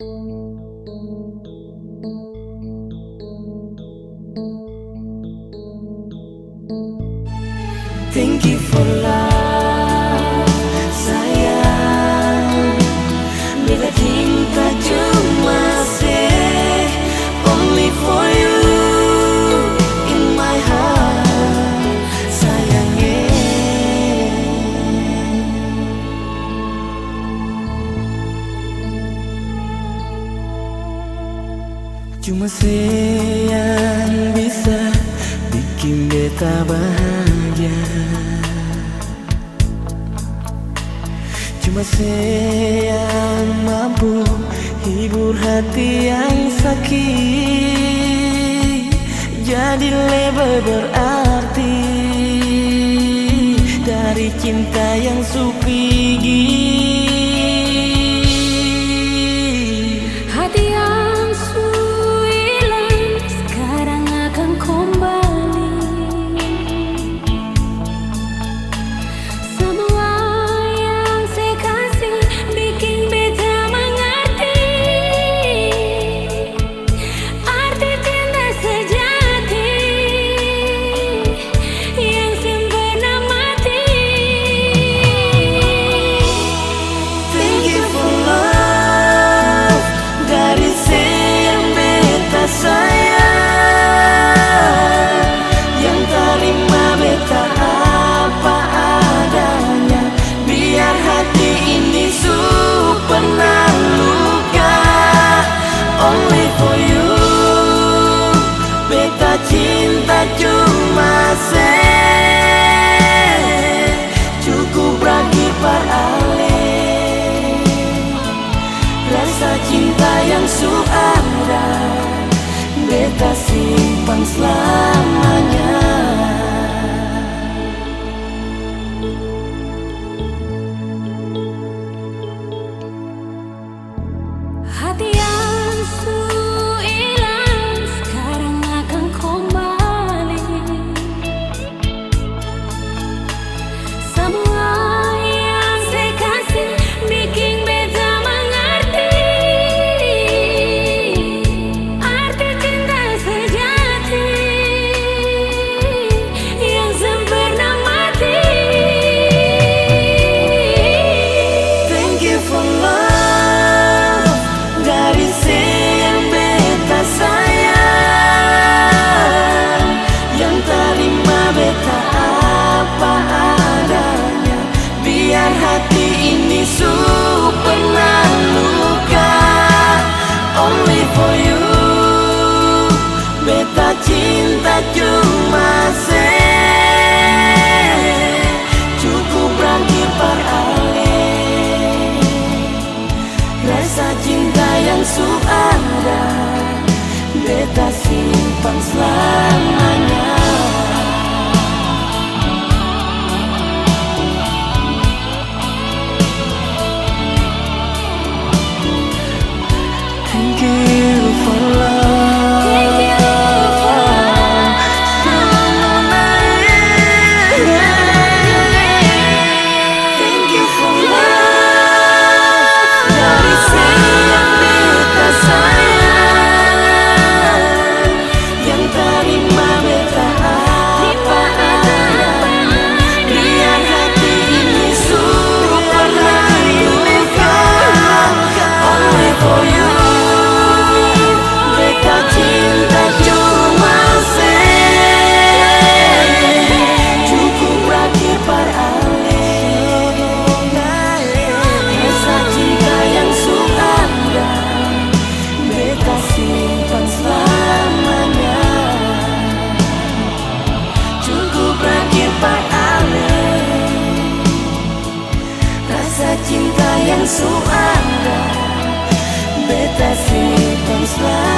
Thank you for love, sayang. Bila cinta cuma say only for you in my heart, sayangnya. Cuma say yang bisa bikin beta bahagia. Cuma saya yang mampu hibur hati yang sakit, jadi lebih berarti dari cinta yang supigi. Hati yang hilang sekarang akan kembali. Semua yang saya kasih bikin beta mengerti arti cinta sejati yang sempurna mati. Thank you for love, dari yang beta sayang, yang terima beta apa adanya. Biar hati ini pernah luka, only for you. Beta cinta cuma cukup bagi ale. Rasa cinta yang ada, beta simpan selamanya. Hati yang hilang sekarang akan kembali. Semua yang saya kasih bikin beta mengerti arti cinta sejati yang sempurna mati. Thank you for love, dari yang beta sayang, yang terima beta apa adanya. Biar hati ini pernah luka, only for you. Beta cinta cuma cukup bagi ale. Rasa cinta yang ada, beta simpan selamanya. Thank you for love. Thank you for love. Thank you for love, dari yang beta sayang, yang terima beta apa adanya. Biar hati ini pernah luka, only for you. Beta cinta cuma cukup bagi ale. Rasa cinta yang ada, beta simpan selamanya. Cukup bagi ale. Rasa cinta yang ada, beta simpan selamanya.